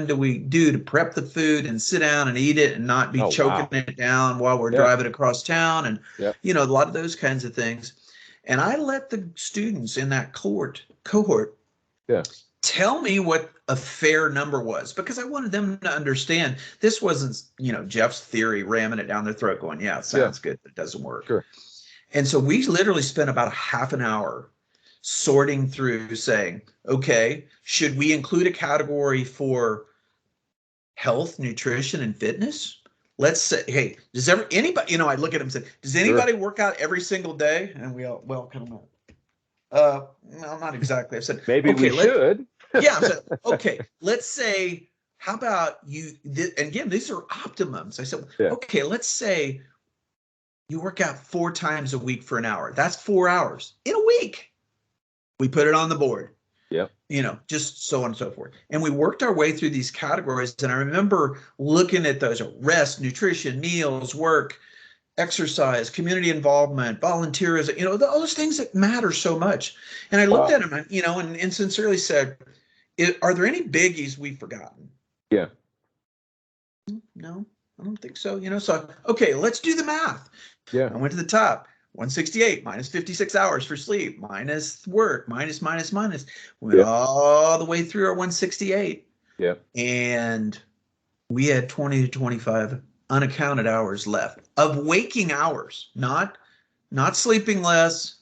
do we do to prep the food and sit down and eat it and not be Oh, choking wow. it down while we're Yeah. driving across town? And, Yeah. a lot of those kinds of things. And I let the students in that cohort Yeah. tell me what a fair number was, because I wanted them to understand this wasn't, Jeff's theory ramming it down their throat going, yeah, it Yeah. sounds good, but it doesn't work. Sure. And so we literally spent about a half an hour sorting through saying, okay, should we include a category for health, nutrition, and fitness? Let's say, hey, does anybody, I look at them and say, does anybody work out every single day? And we all, well, kind of, no, not exactly. I said, Maybe okay, we should. yeah, I said, okay, let's say, how about you, and again, these are optimums. I said, Yeah. okay, let's say you work out 4 times a week for an hour. That's 4 hours in a week. We put it on the board. Yeah. Just so on and so forth. And we worked our way through these categories. And I remember looking at those: rest, nutrition, meals, work, exercise, community involvement, volunteerism, all those things that matter so much. And I looked at them, and sincerely said, are there any biggies we've forgotten? Yeah. No, I don't think so. So, okay, let's do the math. Yeah. I went to the top. 168 minus 56 hours for sleep, minus work, minus. We went all the way through our 168. Yeah. And we had 20 to 25 unaccounted hours left of waking hours, not sleeping less,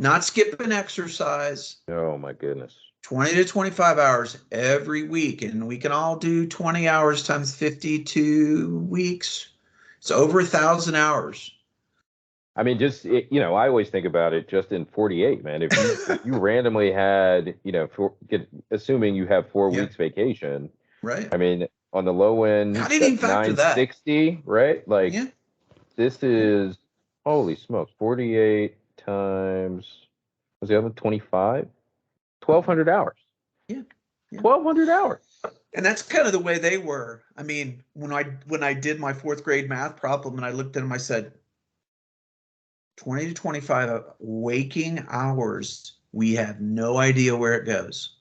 not skipping exercise. Oh, my goodness. 20 to 25 hours every week. And we can all do 20 hours times 52 weeks. It's over 1,000 hours. I mean, I always think about it just in 48, man. If you randomly had, assuming you have 4 weeks vacation, right? I mean, on the low end, I didn't even factor that. 960, right? Like, this is, holy smokes, 48 times, was the other 25? 1,200 hours. Yeah. 1,200 hours. And that's kind of the way they were. I mean, when I did my 4th grade math problem and I looked at them, I said, 20 to 25 waking hours, we have no idea where it goes.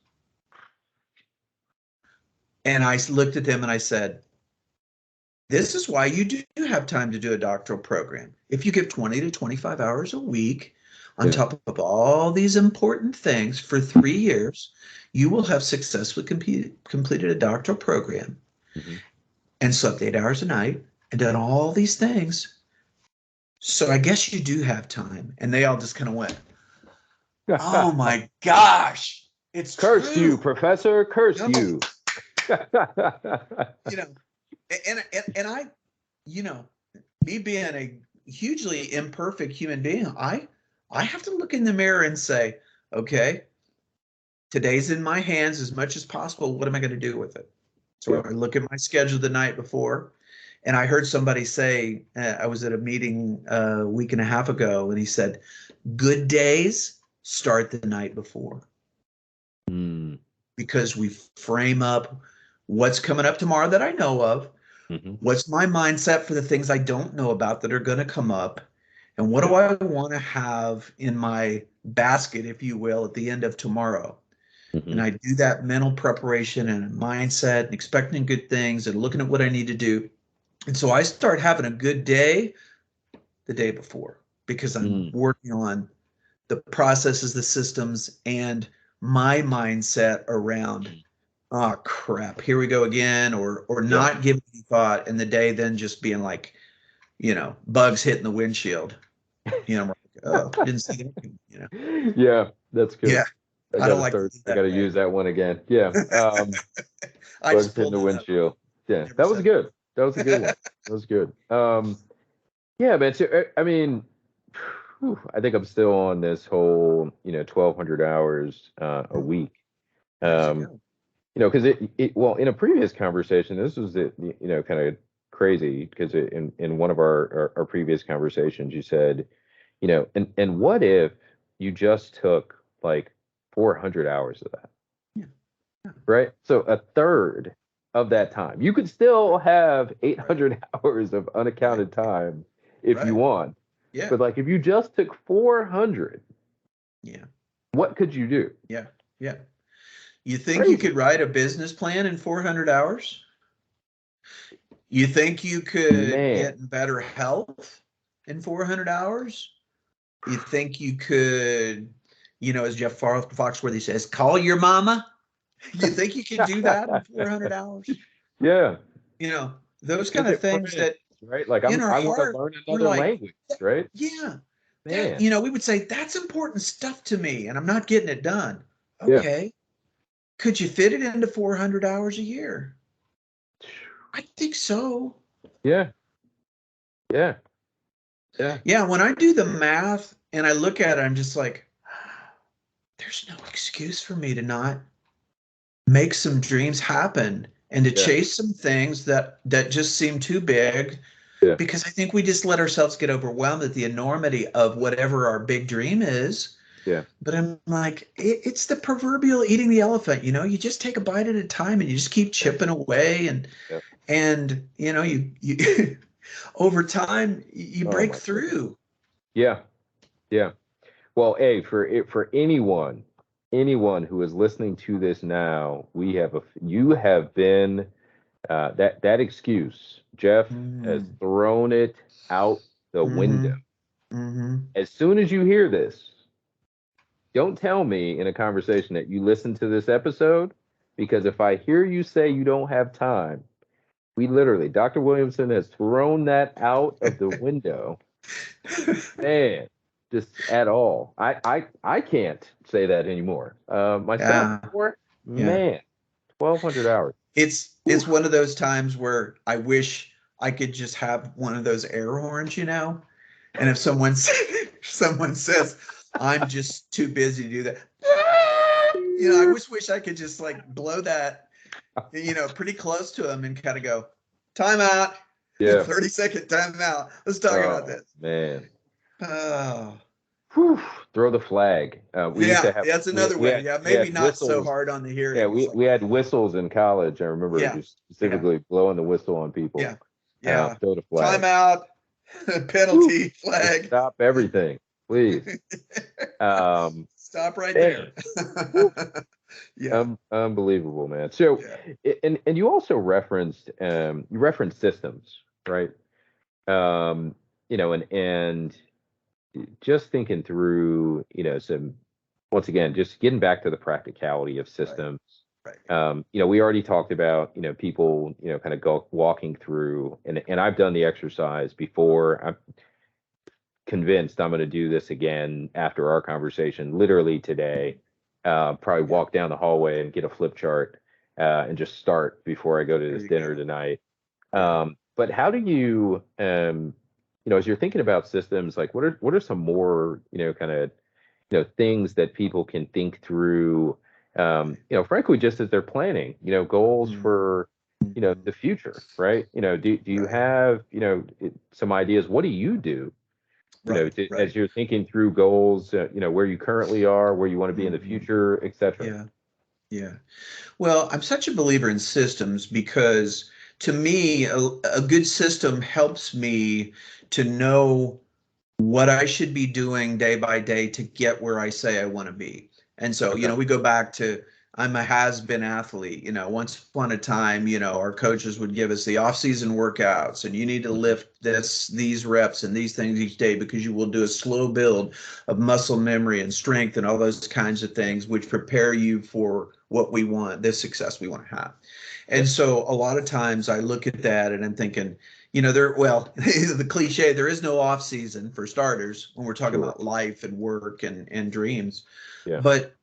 And I looked at them and I said, this is why you do have time to do a doctoral program. If you give 20 to 25 hours a week on top of all these important things for 3 years, you will have successfully completed a doctoral program and slept 8 hours a night and done all these things. So I guess you do have time. And they all just kind of went, oh my gosh, it's curse true. You, professor, curse you. And I, me being a hugely imperfect human being, I have to look in the mirror and say, okay, today's in my hands as much as possible. What am I going to do with it? So I look at my schedule the night before. And I heard somebody say, I was at a meeting a week and a half ago, and he said, good days start the night before. Because we frame up what's coming up tomorrow that I know of, what's my mindset for the things I don't know about that are going to come up, and what do I want to have in my basket, if you will, at the end of tomorrow. And I do that mental preparation and mindset and expecting good things and looking at what I need to do. And so I start having a good day the day before, because I'm working on the processes, the systems, and my mindset around, oh crap, here we go again, or not giving any thought, and the day then just being like, bugs hitting the windshield. I'm like, oh, didn't see that. Yeah, that's good. Yeah. I gotta use that one again. Yeah. Bugs hitting the windshield. Yeah, that was good. That was a good one. That was good. Yeah, man. So, I mean, I think I'm still on this whole, 1,200 hours a week. Because well, in a previous conversation, this was kind of crazy, because in one of our previous conversations, you said, and what if you just took like 400 hours of that? Yeah. Right. So a third of that time, you could still have 800 hours of unaccounted time if you want. Yeah. But like, if you just took 400, what could you do? Yeah. You think you Crazy. could write a business plan in 400 hours? You think you could Man. get better health in 400 hours? You think you could, as Jeff Foxworthy says, call your mama? You think you could do that in 400 hours? Yeah. Those kind of Visit things friends, that right? Like in our I want to heart, learn we're another like, language, right? yeah, Man. we would say that's important stuff to me and I'm not getting it done. Yeah. Okay. Could you fit it into 400 hours a year? I think so. Yeah. Yeah. Yeah. Yeah. When I do the math and I look at it, I'm just like, there's no excuse for me to not make some dreams happen and to Yeah. chase some things that just seem too big, Yeah. because I think we just let ourselves get overwhelmed at the enormity of whatever our big dream is. Yeah. But I'm like, it's the proverbial eating the elephant. You just take a bite at a time and you just keep Yeah. chipping away, Yeah. and you over time you Oh break my goodness. through. Yeah. Yeah. Well, hey, for anyone who is listening to this now, you have been that excuse. Jeff has Mm-hmm. thrown it out the window. Mm-hmm. Mm-hmm. As soon as you hear this, don't tell me in a conversation that you listened to this episode, because if I hear you say you don't have time, Dr. Williamson has thrown that out of the window. Man, just at all. I can't say that anymore. Myself, Yeah. Yeah. man, 1,200 hours. It's Oof. one of those times where I wish I could just have one of those air horns, and if someone says I'm just too busy to do that, I wish I could just like blow that, pretty close to them and kind of go, time out, Yeah. 30-second time out. Let's talk about Oh this. man. Oh, Whew. Throw the flag. We used to yeah, have that's another way. Yeah, we had maybe not so whistles. hard on the Yeah, hearing. It's like, we had whistles in college. I remember yeah, just yeah, specifically blowing the whistle on people. yeah, yeah. Throw the Time flag. out, Whew. penalty, Just flag. stop everything, please. Um, Stop right man. there. Whew. Yeah, Unbelievable, man. So, yeah, and you also referenced systems, right? Um, and just thinking through, some once again, just getting back to the practicality of right, systems. right. We already talked about, people, kind of walking through, and I've done the exercise before. I'm convinced I'm going to do this again after our conversation, literally today. Probably Yeah, walk down the hallway and get a flip chart and just start before I go to there this you dinner go. tonight. Yeah. But how do you, as you're thinking about systems, like what are some more, kind of, things that people can think through, frankly, just as they're planning, goals for, Mm-hmm. the future, right? Do you Right, have, some ideas? What do you do, right, right. as you're thinking through goals, where you currently are, where you want to be in the Mm-hmm. future, et cetera? Yeah, yeah. Well, I'm such a believer in systems because to me, a good system helps me to know what I should be doing day by day to get where I say I want to be. And so, Okay. we go back to I'm a has-been athlete. Once upon a time, our coaches would give us the off-season workouts, and you need to Mhm. lift these reps and these things each day because you will do a slow build of muscle memory and strength and all those kinds of things, which prepare you for what we want, this success we want to have. And Yep. so a lot of times I look at that and I'm thinking, the cliche, there is no off season for starters when we're talking Sure. about life and work and dreams. Yeah. But,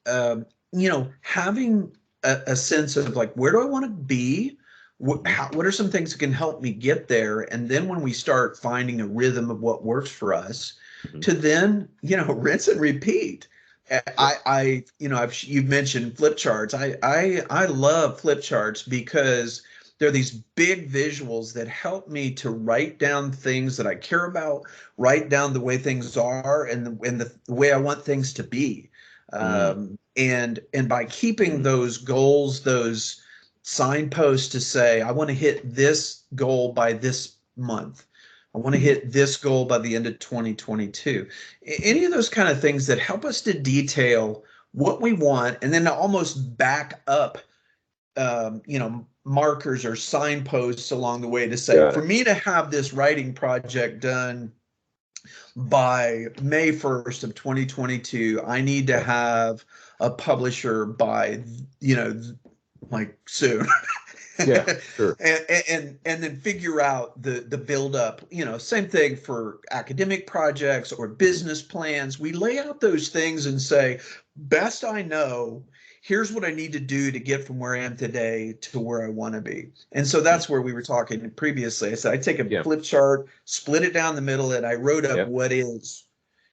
having a sense of like, where do I want to be? Mhm. What are some things that can help me get there? And then when we start finding a rhythm of what works for us, Mhm. to then, rinse and repeat. Yep. You've mentioned flip charts. I love flip charts because they're these big visuals that help me to write down things that I care about, write down the way things are, and the way I want things to be. Mm. And by keeping Mm. those goals, those signposts to say, I want to hit this goal by this month. I want to Mhm. hit this goal by the end of 2022. Mhm. Any of those kind of things that help us to detail what we want, and then to almost back up, markers or signposts along the way to say, Got for it. me to have this writing project done by May 1st of 2022, I need to Yeah. have a publisher by, like soon. Yeah, sure. and then figure out the build up, same thing for academic projects or Mhm. business plans. We lay out those things and say, best I know, here's what I need to do to get from where I am today to where I want to be. And so Mm. that's where we were talking previously. I said I take a Yeah. flip chart, split it down the middle, and I wrote up Yep. what is,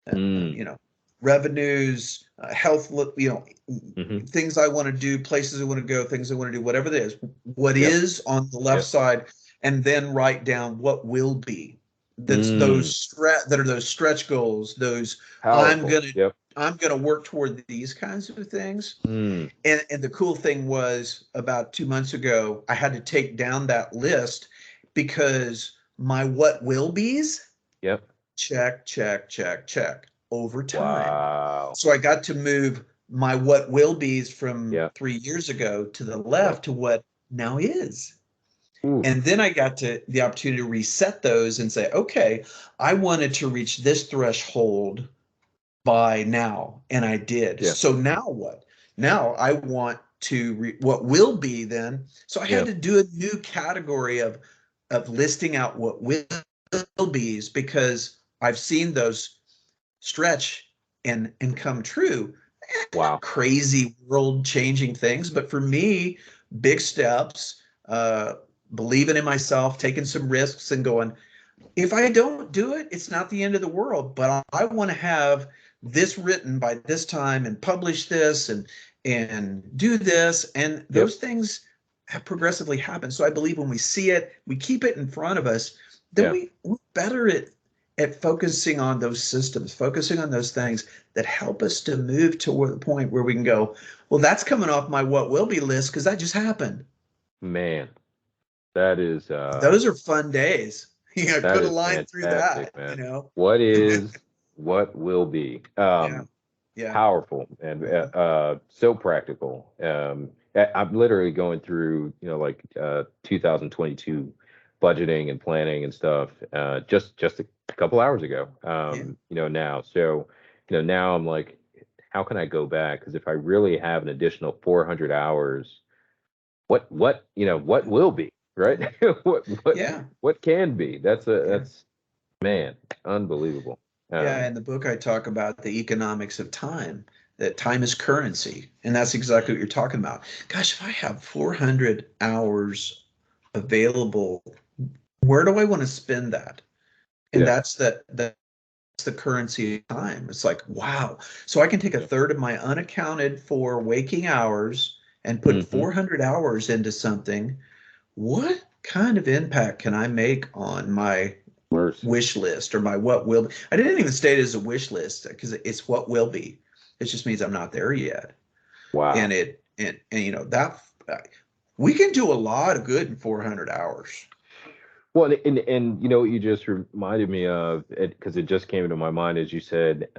Mm. revenues, health, Hmm. things I want to do, places I want to go, things I want to do, whatever it is, what Yep. is on the left Yep. side, and then write down what will be. That's Mm. that are those stretch goals, those I'm Powerful. gonna Yep. I'm gonna work toward these kinds of things. Mm. And the cool thing was about 2 months ago, I had to take down that list because my what will be's, Yep. check, check, check, check over time. Wow. So I got to move my what will be's from Yep. 3 years ago to the Yep. left to what now is. Oof. And then I got to the opportunity to reset those and say, okay, I wanted to reach this threshold by now, and I did. Yeah. So now what? Now I want to what will be then. So I had Yeah. to do a new category of listing out what will be's because I've seen those stretch and come true. Wow. Crazy world changing things, but for me, big steps, believing in myself, taking some risks and going, if I don't do it, it's not the end of the world, but I want to have this written by this time and publish this and do this, and Yep. those things have progressively happened. So I believe when we see it, we keep it in front of us, then Yeah. we're better at focusing on those systems, focusing on those things that help us to move to the point where we can go, well, that's coming off my what will be list because that just happened. Man, that is Those are fun days. that Put a is line through fantastic, that. man. What is what will be? Yeah, yeah. Powerful and Mhm. so practical. I'm literally going through, 2022 budgeting and planning and stuff, just a couple hours ago. Yeah. Now, so, now I'm like, how can I go back? Because if I really have an additional 400 hours, what will be, right? what what Yeah. what can be? Yeah. That's man, unbelievable. Yeah. Um, In the book, I talk about the economics of time, that time is currency. And that's exactly what you're talking about. Gosh, if I have 400 hours available, where do I want to spend that? And yeah, that's the currency of time. It's like, wow. So I can take a yeah. third of my unaccounted for waking hours and put Hmm. 400 hours into something. What kind of impact can I make on my Mercy. wish list or my what will be? I didn't even state it as a wish list because it's what will be. It just means I'm not there yet. And Wow. that we can do a lot of good in 400 hours. Well, and what you just reminded me of it because it just came into my mind as you said,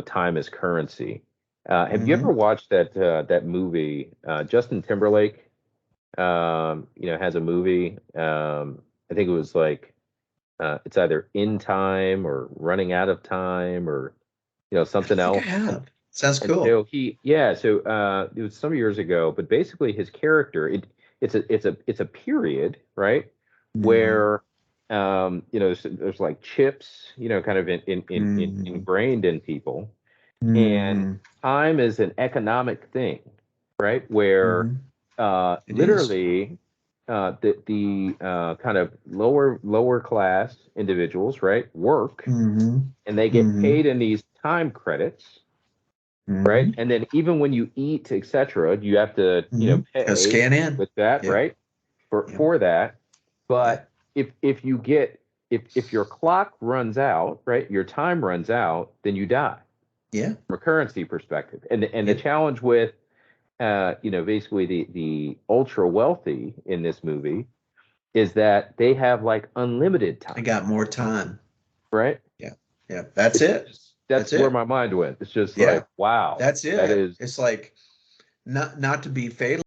time is currency. Have you ever Hmm. watched that movie? Justin Timberlake, has a movie. I think it was like it's either In Time or Running Out of Time or I don't something think I else. have. Sounds And so cool. it was some years ago, but basically his character, it's a period, right? Hmm. Where there's like chips, kind of Hmm. ingrained in people, and Hmm. time is an economic thing, right? Where Hmm. It is. literally the kind of lower class individuals, right, work Hmm. and they get Hmm. paid in these time credits, right? Hmm. And then even when you eat, etc., you have to, Hmm. Go pay scan in. with that, Yep. right? For Yep. for that. But Yep. if you get if your clock runs out, right, your time runs out, then you die Yeah. from a currency perspective. And the Yep. challenge with basically the ultra wealthy in this movie is that they have like unlimited I time, got more time. right? Yeah. Yeah. That's it. that's where my mind went. It's just Yeah. like, wow, That's it. that is It's like not to be fatal.